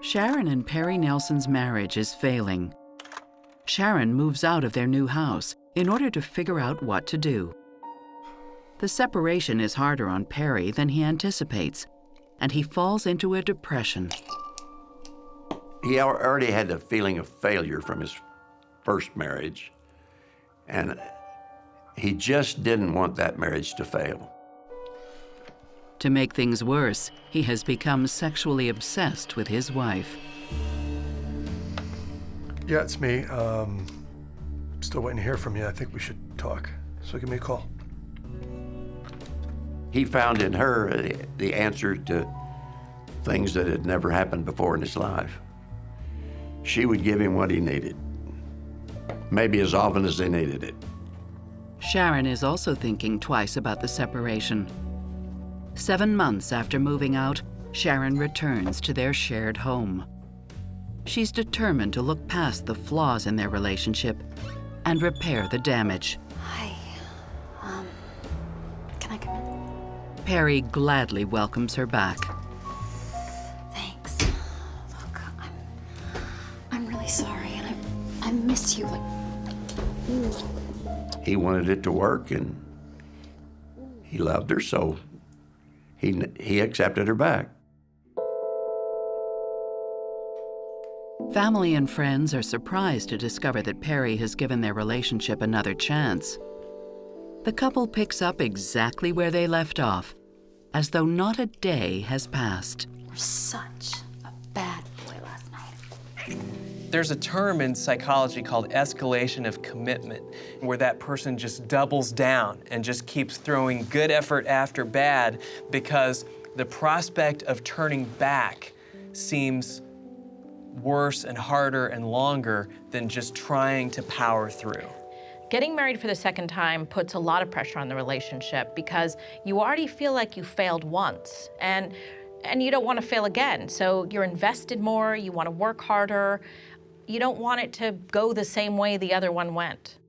Sharon and Perry Nelson's marriage is failing. Sharon moves out of their new house in order to figure out what to do. The separation is harder on Perry than he anticipates, and he falls into a depression. He already had the feeling of failure from his first marriage, and he just didn't want that marriage to fail. To make things worse, he has become sexually obsessed with his wife. Yeah, it's me. Still waiting to hear from you. I think we should talk. So give me a call. He found in her the answer to things that had never happened before in his life. She would give him what he needed, maybe as often as they needed it. Sharon is also thinking twice about the separation. 7 months after moving out, Sharon returns to their shared home. She's determined to look past the flaws in their relationship and repair the damage. Hi. Can I come in? Perry gladly welcomes her back. Thanks. Look, I'm really sorry, and I miss you. He wanted it to work, and he loved her, so he accepted her back. Family and friends are surprised to discover that Perry has given their relationship another chance. The couple picks up exactly where they left off, as though not a day has passed. You were such a bad boy last night. There's a term in psychology called escalation of commitment, where that person just doubles down and just keeps throwing good effort after bad because the prospect of turning back seems worse and harder and longer than just trying to power through. Getting married for the second time puts a lot of pressure on the relationship because you already feel like you failed once and you don't want to fail again. So you're invested more, you want to work harder. You don't want it to go the same way the other one went.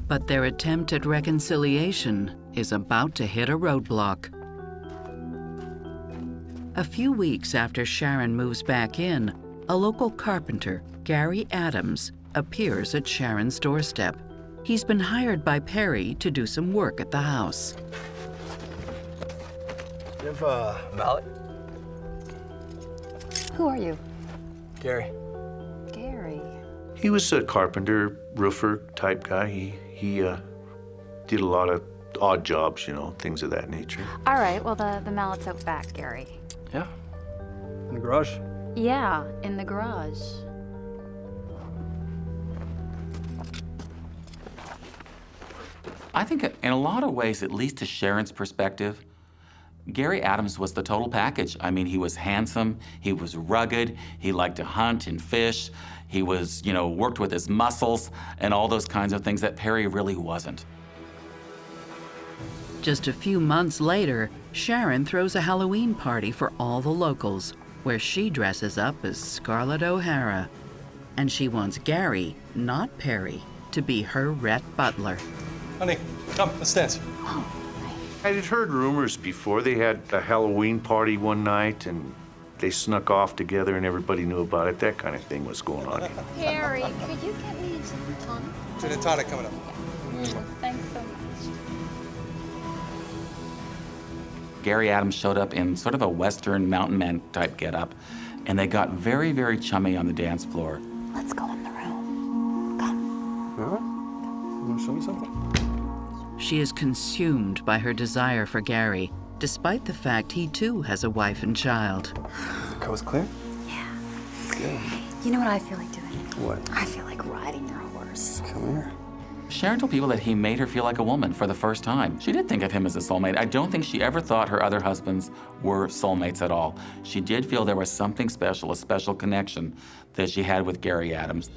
But their attempt at reconciliation is about to hit a roadblock. A few weeks after Sharon moves back in, a local carpenter, Gary Adams, appears at Sharon's doorstep. He's been hired by Perry to do some work at the house. You have a mallet? Who are you? Gary. Gary. He was a carpenter, roofer type guy. He did a lot of odd jobs, you know, things of that nature. All right, well, the mallet's out back, Gary. Yeah. In the garage? Yeah, in the garage. I think in a lot of ways, at least to Sharon's perspective, Gary Adams was the total package. I mean, he was handsome, he was rugged, he liked to hunt and fish, he was, you know, worked with his muscles and all those kinds of things that Perry really wasn't. Just a few months later, Sharon throws a Halloween party for all the locals, where she dresses up as Scarlett O'Hara. And she wants Gary, not Perry, to be her Rhett Butler. Honey, come, let's dance. I had heard rumors before. They had a Halloween party one night, and they snuck off together, and everybody knew about it. That kind of thing was going on. Gary, could you get me a gin and tonic? Gin and tonic coming up. Thanks so much. Gary Adams showed up in sort of a Western mountain man type getup, and they got very, very chummy on the dance floor. Let's go in the room. Come. All right. You want to show me something? She is consumed by her desire for Gary, despite the fact he too has a wife and child. The coast clear? Yeah. Good. You know what I feel like doing? What? I feel like riding your horse. Come here. Sharon told people that he made her feel like a woman for the first time. She did think of him as a soulmate. I don't think she ever thought her other husbands were soulmates at all. She did feel there was something special, a special connection that she had with Gary Adams.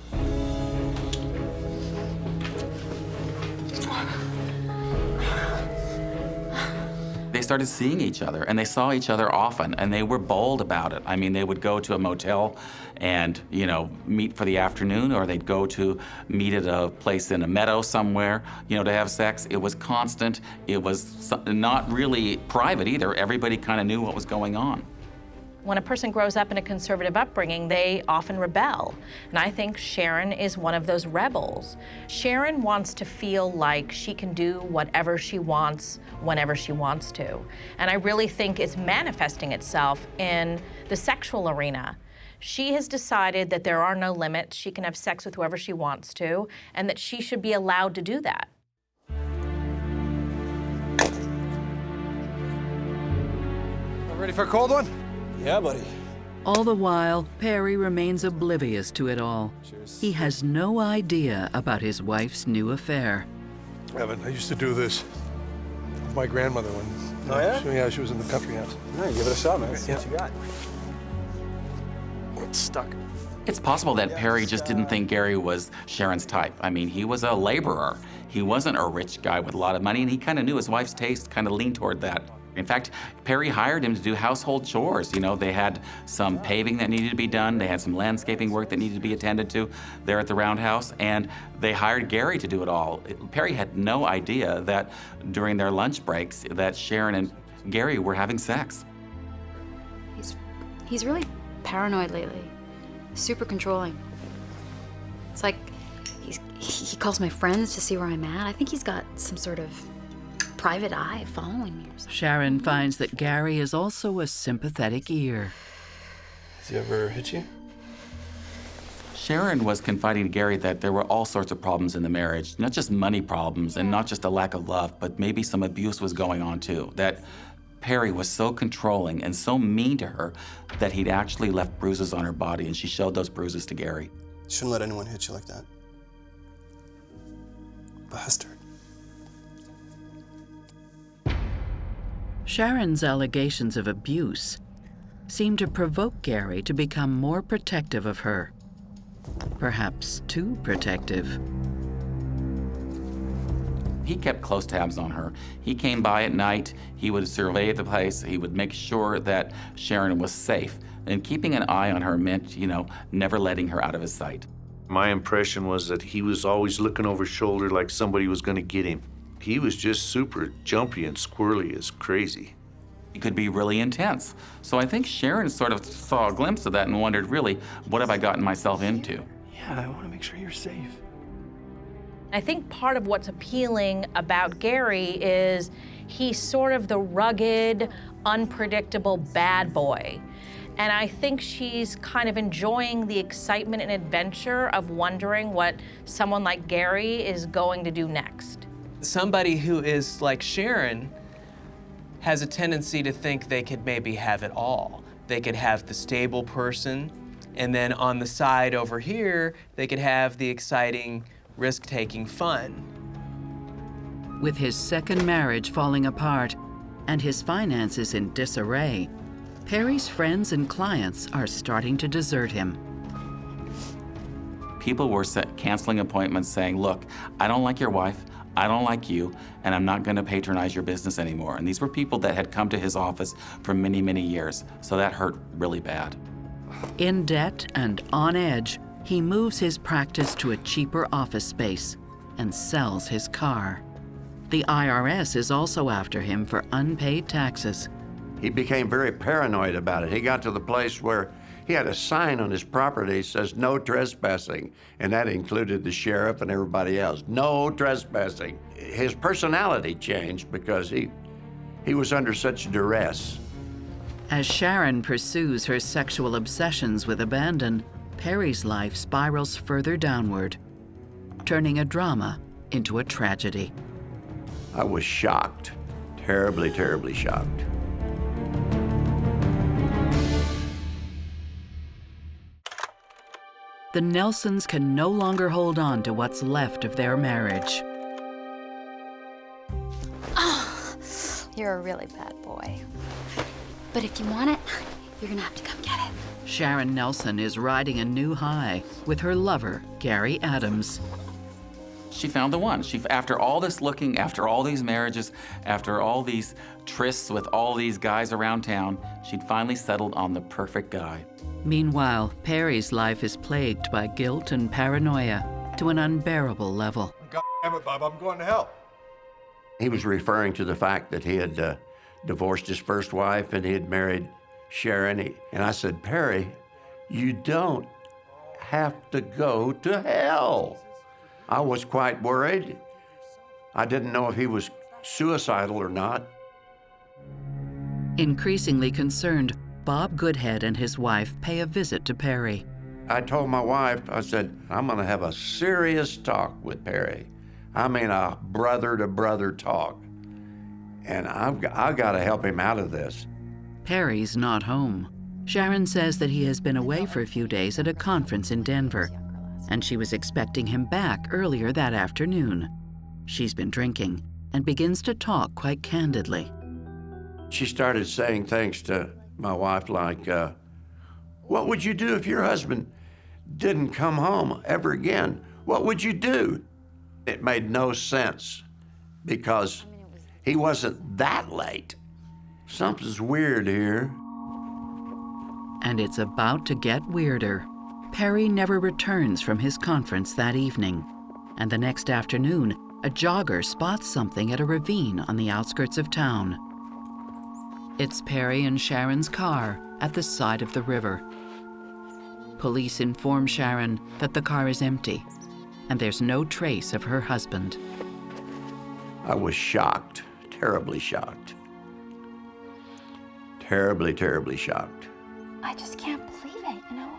They started seeing each other, and they saw each other often, and they were bold about it. I mean, they would go to a motel and, meet for the afternoon, or they'd go to meet at a place in a meadow somewhere, to have sex. It was constant. It was not really private either. Everybody kind of knew what was going on. When a person grows up in a conservative upbringing, they often rebel. And I think Sharon is one of those rebels. Sharon wants to feel like she can do whatever she wants, whenever she wants to. And I really think it's manifesting itself in the sexual arena. She has decided that there are no limits. She can have sex with whoever she wants to, and that she should be allowed to do that. Ready for a cold one? Yeah, buddy. All the while, Perry remains oblivious to it all. He has no idea about his wife's new affair. Evan, I used to do this with my grandmother when... Oh, yeah? She was in the country house. All right, give it a shot, man. See Yeah. what you got. It's stuck. It's possible that Perry just didn't think Gary was Sharon's type. I mean, he was a laborer. He wasn't a rich guy with a lot of money, and he kind of knew his wife's taste kind of leaned toward that. In fact, Perry hired him to do household chores. They had some paving that needed to be done. They had some landscaping work that needed to be attended to there at the Roundhouse, and they hired Gary to do it all. Perry had no idea that during their lunch breaks that Sharon and Gary were having sex. He's really paranoid lately. Super controlling. It's like he calls my friends to see where I'm at. I think he's got some sort of private eye following me or something. Sharon finds that Gary is also a sympathetic ear. Has he ever hit you? Sharon was confiding to Gary that there were all sorts of problems in the marriage, not just money problems and not just a lack of love, but maybe some abuse was going on too. That Perry was so controlling and so mean to her that he'd actually left bruises on her body, and she showed those bruises to Gary. Shouldn't let anyone hit you like that. Bastard. Sharon's allegations of abuse seem to provoke Gary to become more protective of her. Perhaps too protective. He kept close tabs on her. He came by at night, he would survey the place, he would make sure that Sharon was safe. And keeping an eye on her meant, never letting her out of his sight. My impression was that he was always looking over his shoulder like somebody was gonna get him. He was just super jumpy and squirrely as crazy. He could be really intense. So I think Sharon sort of saw a glimpse of that and wondered, really, what have I gotten myself into? Yeah, I want to make sure you're safe. I think part of what's appealing about Gary is he's sort of the rugged, unpredictable bad boy. And I think she's kind of enjoying the excitement and adventure of wondering what someone like Gary is going to do next. Somebody who is like Sharon has a tendency to think they could maybe have it all. They could have the stable person, and then on the side over here, they could have the exciting, risk-taking fun. With his second marriage falling apart and his finances in disarray, Perry's friends and clients are starting to desert him. People were canceling appointments saying, look, I don't like your wife, I don't like you, and I'm not going to patronize your business anymore. And these were people that had come to his office for many, many years. So that hurt really bad. In debt and on edge, he moves his practice to a cheaper office space and sells his car. The IRS is also after him for unpaid taxes. He became very paranoid about it. He got to the place where he had a sign on his property that says no trespassing, and that included the sheriff and everybody else. No trespassing. His personality changed because he was under such duress. As Sharon pursues her sexual obsessions with abandon, Perry's life spirals further downward, turning a drama into a tragedy. I was shocked, terribly, terribly shocked. The Nelsons can no longer hold on to what's left of their marriage. You're a really bad boy. But if you want it, you're gonna have to come get it. Sharon Nelson is riding a new high with her lover, Gary Adams. she found the one. After all this looking, after all these marriages, after all these trysts with all these guys around town, she'd finally settled on the perfect guy. Meanwhile, Perry's life is plagued by guilt and paranoia to an unbearable level. God damn it, Bob, I'm going to hell. He was referring to the fact that he had divorced his first wife and he had married Sharon. And I said, Perry, you don't have to go to hell. I was quite worried. I didn't know if he was suicidal or not. Increasingly concerned, Bob Goodhead and his wife pay a visit to Perry. I told my wife, I said, I'm gonna have a serious talk with Perry. I mean a brother-to-brother talk. And I've got to help him out of this. Perry's not home. Sharon says that he has been away for a few days at a conference in Denver, and she was expecting him back earlier that afternoon. She's been drinking and begins to talk quite candidly. She started saying things to my wife like, what would you do if your husband didn't come home ever again? What would you do? It made no sense because he wasn't that late. Something's weird here. And it's about to get weirder. Perry never returns from his conference that evening, and the next afternoon, a jogger spots something at a ravine on the outskirts of town. It's Perry and Sharon's car at the side of the river. Police inform Sharon that the car is empty, and there's no trace of her husband. I was shocked, terribly shocked. Terribly, terribly shocked. I just can't believe it, you know?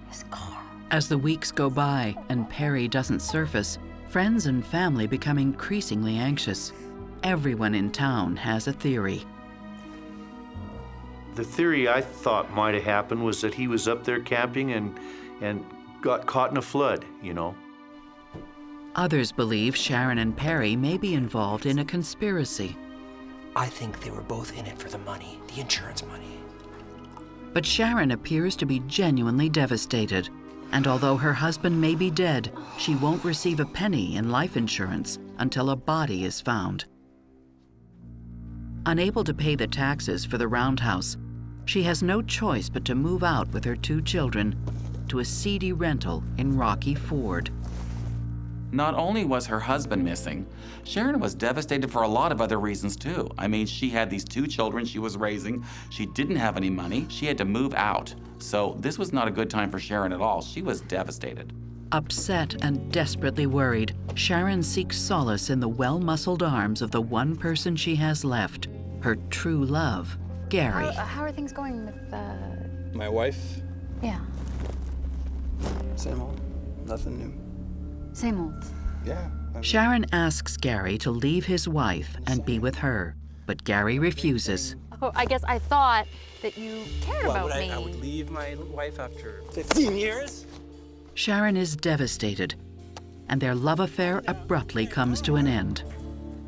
His car. As the weeks go by and Perry doesn't surface, friends and family become increasingly anxious. Everyone in town has a theory. The theory I thought might have happened was that he was up there camping and got caught in a flood, you know. Others believe Sharon and Perry may be involved in a conspiracy. I think they were both in it for the money, the insurance money. But Sharon appears to be genuinely devastated, and although her husband may be dead, she won't receive a penny in life insurance until a body is found. Unable to pay the taxes for the roundhouse, she has no choice but to move out with her 2 children to a seedy rental in Rocky Ford. Not only was her husband missing, Sharon was devastated for a lot of other reasons too. I mean, she had these 2 children she was raising. She didn't have any money. She had to move out. So this was not a good time for Sharon at all. She was devastated. Upset and desperately worried, Sharon seeks solace in the well-muscled arms of the one person she has left, her true love, Gary. How are things going with, My wife, yeah, same old, nothing new. same old. Yeah. Sharon asks Gary to leave his wife and be with her, but Gary refuses. Oh, I guess I thought that you cared What, about would me. I would leave my wife after 15 years? Sharon is devastated, and their love affair abruptly comes to an end.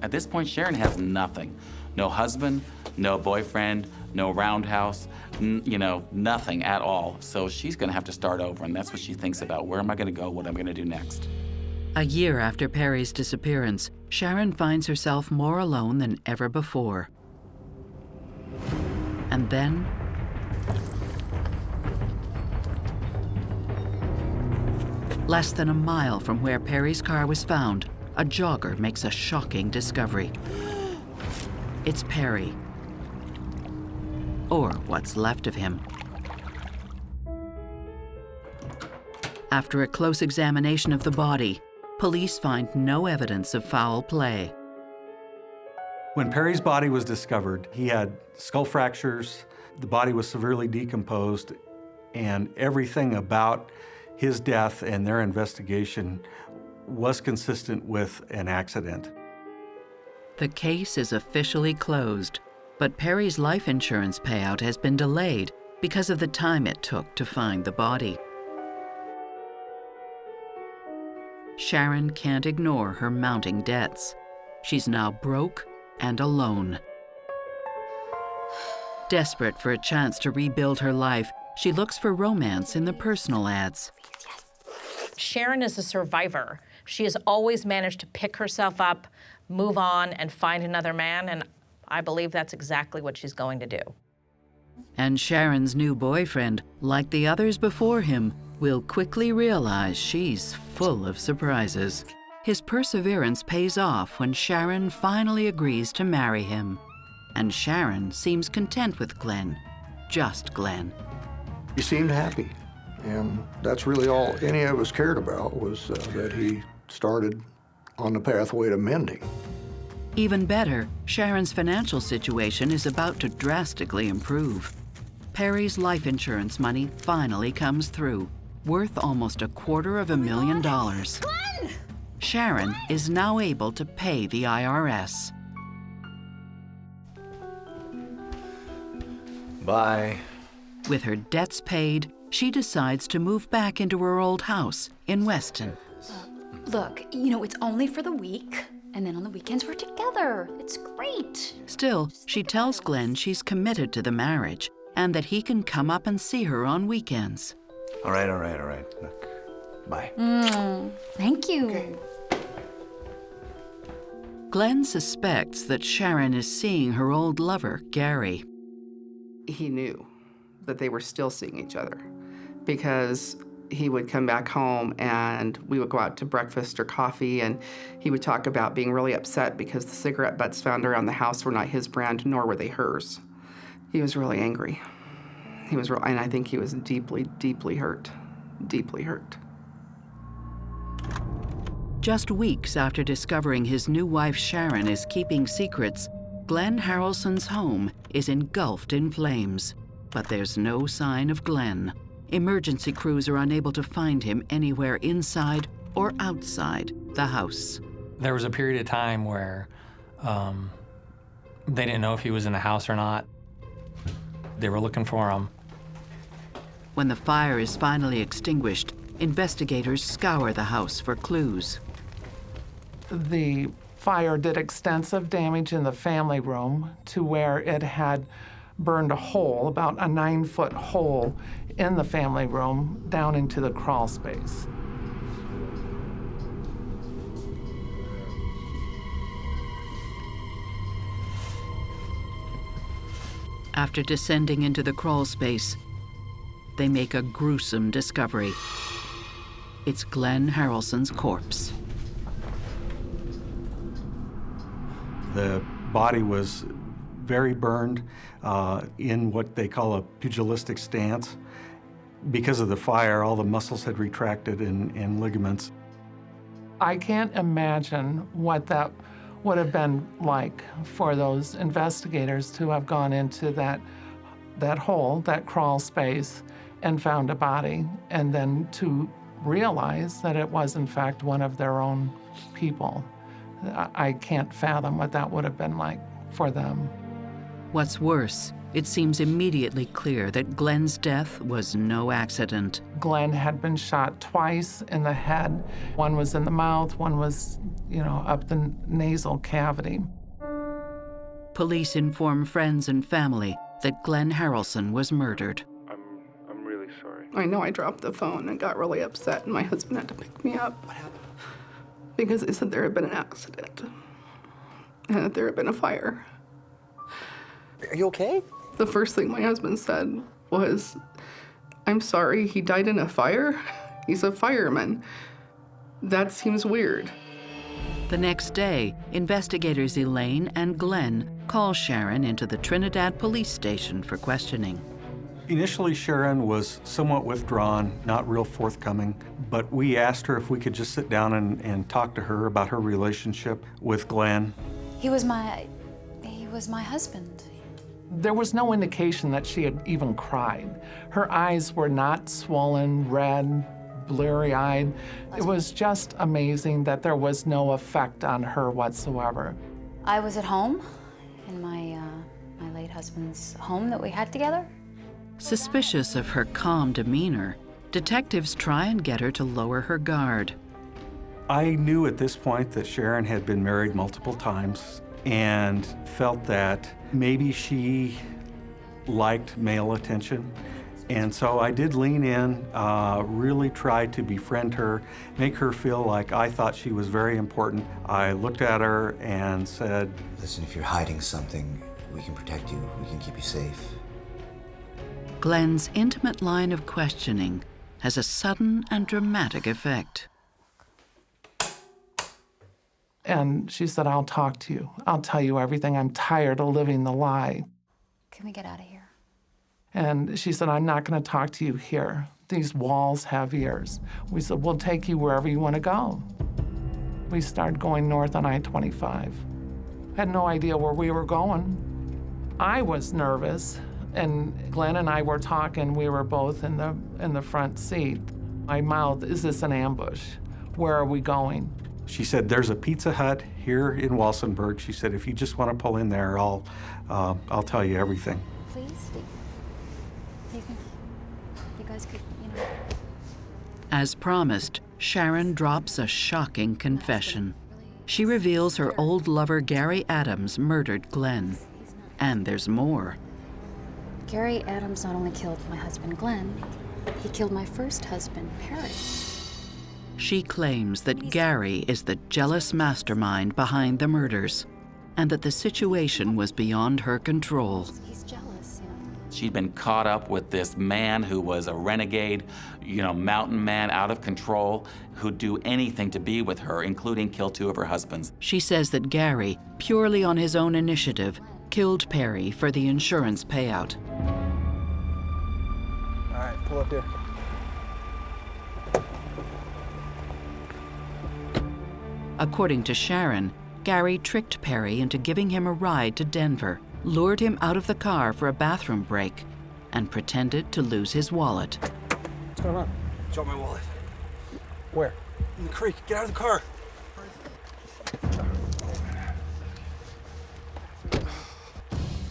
At this point, Sharon has nothing. No husband, no boyfriend, no roundhouse, nothing at all. So she's gonna have to start over, and that's what she thinks about. Where am I gonna go? What am I gonna do next? A year after Perry's disappearance, Sharon finds herself more alone than ever before. And then, less than a mile from where Perry's car was found, a jogger makes a shocking discovery. It's Perry, or what's left of him. After a close examination of the body, police find no evidence of foul play. When Perry's body was discovered, he had skull fractures, the body was severely decomposed, and everything about his death and their investigation was consistent with an accident. The case is officially closed, but Perry's life insurance payout has been delayed because of the time it took to find the body. Sharon can't ignore her mounting debts. She's now broke and alone. Desperate for a chance to rebuild her life, she looks for romance in the personal ads. Sharon is a survivor. She has always managed to pick herself up, move on, and find another man, and I believe that's exactly what she's going to do. And Sharon's new boyfriend, like the others before him, will quickly realize she's full of surprises. His perseverance pays off when Sharon finally agrees to marry him. And Sharon seems content with Glenn, just Glenn. He seemed happy, and that's really all any of us cared about, was that he started on the pathway to mending. Even better, Sharon's financial situation is about to drastically improve. Perry's life insurance money finally comes through, worth almost $250,000. Glenn! Sharon is now able to pay the IRS. Bye. With her debts paid, she decides to move back into her old house in Weston. Look, you know, it's only for the week, and then on the weekends we're together. It's great. Still, she tells Glenn she's committed to the marriage and that he can come up and see her on weekends. All right. Look, bye. Thank you. Glenn suspects that Sharon is seeing her old lover, Gary. He knew that they were still seeing each other because he would come back home and we would go out to breakfast or coffee, and he would talk about being really upset because the cigarette butts found around the house were not his brand, nor were they hers. He was really angry. And I think he was deeply, deeply hurt. Deeply hurt. Just weeks after discovering his new wife Sharon is keeping secrets, Glenn Harrelson's home is engulfed in flames. But there's no sign of Glenn. Emergency crews are unable to find him anywhere inside or outside the house. There was a period of time where they didn't know if he was in the house or not. They were looking for him. When the fire is finally extinguished, investigators scour the house for clues. The fire did extensive damage in the family room to where it had burned a hole, about a 9-foot hole in the family room down into the crawl space. After descending into the crawl space, they make a gruesome discovery. It's Glenn Harrelson's corpse. The body was very burned in what they call a pugilistic stance. Because of the fire, all the muscles had retracted and ligaments. I can't imagine what that would have been like for those investigators to have gone into that hole, that crawl space, and found a body, and then to realize that it was in fact one of their own people. I can't fathom what that would have been like for them. What's worse, it seems immediately clear that Glenn's death was no accident. Glenn had been shot twice in the head. One was in the mouth, one was, up the nasal cavity. Police inform friends and family that Glenn Harrelson was murdered. I'm really sorry. I know I dropped the phone and got really upset, and my husband had to pick me up. What happened? Because they said there had been an accident and that there had been a fire. Are you okay? The first thing my husband said was, "I'm sorry, he died in a fire? He's a fireman. That seems weird." The next day, investigators Elaine and Glenn call Sharon into the Trinidad police station for questioning. Initially, Sharon was somewhat withdrawn, not real forthcoming, but we asked her if we could just sit down and talk to her about her relationship with Glenn. He was my husband. There was no indication that she had even cried. Her eyes were not swollen, red, bleary-eyed. It was just amazing that there was no effect on her whatsoever. I was at home, in my late husband's home that we had together. Suspicious of her calm demeanor, detectives try and get her to lower her guard. I knew at this point that Sharon had been married multiple times and felt that maybe she liked male attention And so I did lean in, really try to befriend her, make her feel like I thought she was very important. I looked at her and said, Listen, if you're hiding something, we can protect you. We can keep you safe. Glenn's intimate line of questioning has a sudden and dramatic effect. And she said, I'll talk to you. I'll tell you everything. I'm tired of living the lie. Can we get out of here? And she said, I'm not going to talk to you here. These walls have ears. We said, we'll take you wherever you want to go. We started going north on I-25. Had no idea where we were going. I was nervous, and Glenn and I were talking. We were both in the front seat. I mouthed, is this an ambush? Where are we going? She said, there's a Pizza Hut here in Walsenburg. She said, if you just want to pull in there, I'll tell you everything. Please, you guys could, As promised, Sharon drops a shocking confession. She reveals her old lover Gary Adams murdered Glenn. And there's more. Gary Adams not only killed my husband, Glenn, he killed my first husband, Perry. She claims that Gary is the jealous mastermind behind the murders, and that the situation was beyond her control. He's jealous, She'd been caught up with this man who was a renegade, mountain man out of control, who'd do anything to be with her, including kill 2 of her husbands. She says that Gary, purely on his own initiative, killed Perry for the insurance payout. All right, pull up here. According to Sharon, Gary tricked Perry into giving him a ride to Denver, lured him out of the car for a bathroom break, and pretended to lose his wallet. What's going on? Drop my wallet. Where? In the creek. Get out of the car.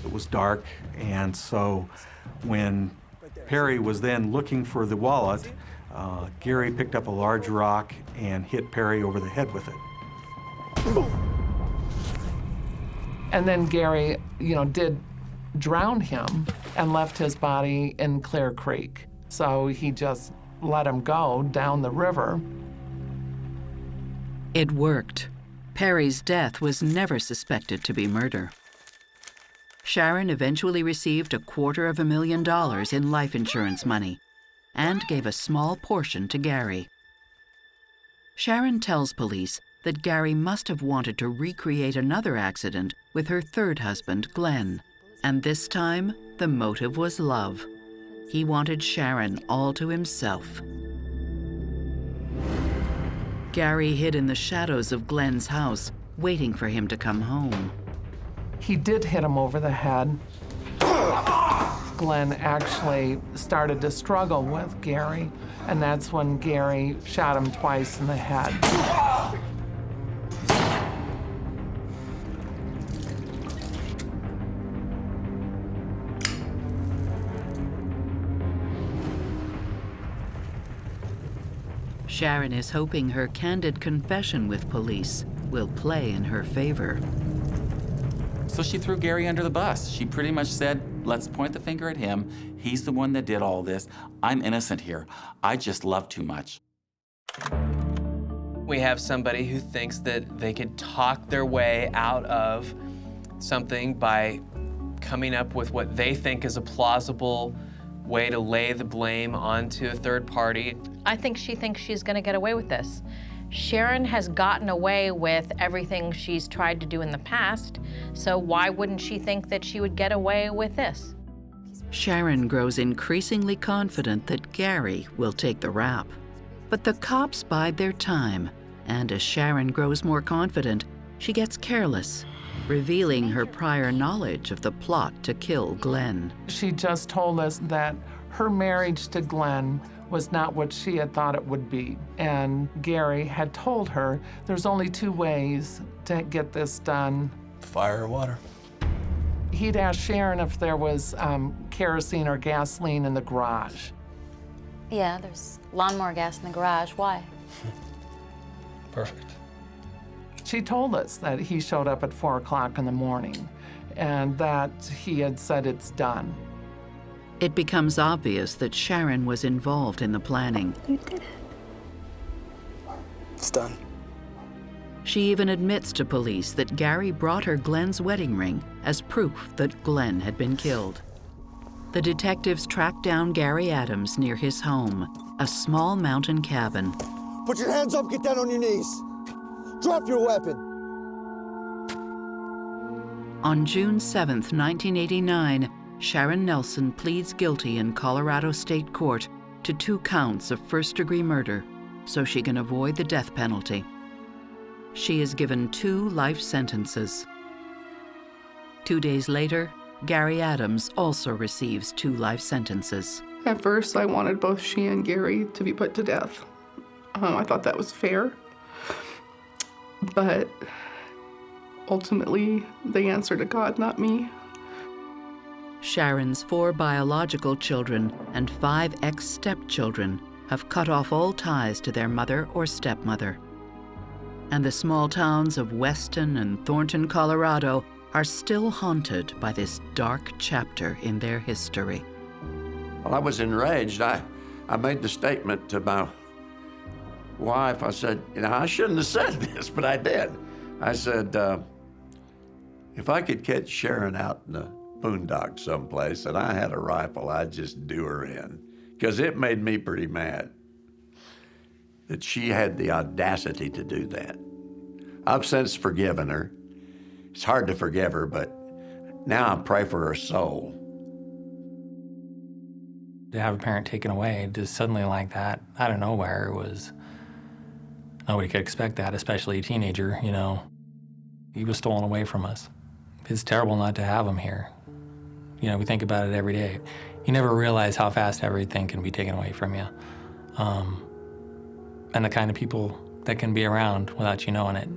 It was dark, and so when Perry was then looking for the wallet, Gary picked up a large rock and hit Perry over the head with it. And then Gary, did drown him and left his body in Clear Creek. So he just let him go down the river. It worked. Perry's death was never suspected to be murder. Sharon eventually received $250,000 in life insurance money and gave a small portion to Gary. Sharon tells police that Gary must have wanted to recreate another accident with her third husband, Glenn. And this time, the motive was love. He wanted Sharon all to himself. Gary hid in the shadows of Glenn's house, waiting for him to come home. He did hit him over the head. Glenn actually started to struggle with Gary, and that's when Gary shot him twice in the head. Sharon is hoping her candid confession with police will play in her favor. So she threw Gary under the bus. She pretty much said, let's point the finger at him. He's the one that did all this. I'm innocent here. I just love too much. We have somebody who thinks that they could talk their way out of something by coming up with what they think is a plausible way to lay the blame onto a third party. I think she thinks she's going to get away with this. Sharon has gotten away with everything she's tried to do in the past, so why wouldn't she think that she would get away with this? Sharon grows increasingly confident that Gary will take the rap. But the cops bide their time, and as Sharon grows more confident, she gets careless, revealing her prior knowledge of the plot to kill Glenn. She just told us that her marriage to Glenn was not what she had thought it would be. And Gary had told her there's only 2 ways to get this done. Fire or water? He'd asked Sharon if there was kerosene or gasoline in the garage. Yeah, there's lawnmower gas in the garage. Why? Perfect. She told us that he showed up at 4 o'clock in the morning and that he had said it's done. It becomes obvious that Sharon was involved in the planning. You did it. It's done. She even admits to police that Gary brought her Glenn's wedding ring as proof that Glenn had been killed. The detectives track down Gary Adams near his home, a small mountain cabin. Put your hands up, get down on your knees. Drop your weapon. On June 7, 1989, Sharon Nelson pleads guilty in Colorado State Court to 2 counts of first-degree murder so she can avoid the death penalty. She is given 2 life sentences. 2 days later, Gary Adams also receives 2 life sentences. At first, I wanted both she and Gary to be put to death. I thought that was fair. But ultimately, they answer to God, not me. Sharon's 4 biological children and 5 ex-stepchildren have cut off all ties to their mother or stepmother. And the small towns of Weston and Thornton, Colorado, are still haunted by this dark chapter in their history. Well, I was enraged. I made the statement to my wife. I said, I shouldn't have said this, but I did. I said, if I could catch Sharon out in the boondocks someplace and I had a rifle, I'd just do her in. Because it made me pretty mad that she had the audacity to do that. I've since forgiven her. It's hard to forgive her, but now I pray for her soul. To have a parent taken away just suddenly like that, out of nowhere, nobody could expect that, especially a teenager, you know. He was stolen away from us. It's terrible not to have him here. You know, we think about it every day. You never realize how fast everything can be taken away from you. And the kind of people that can be around without you knowing it.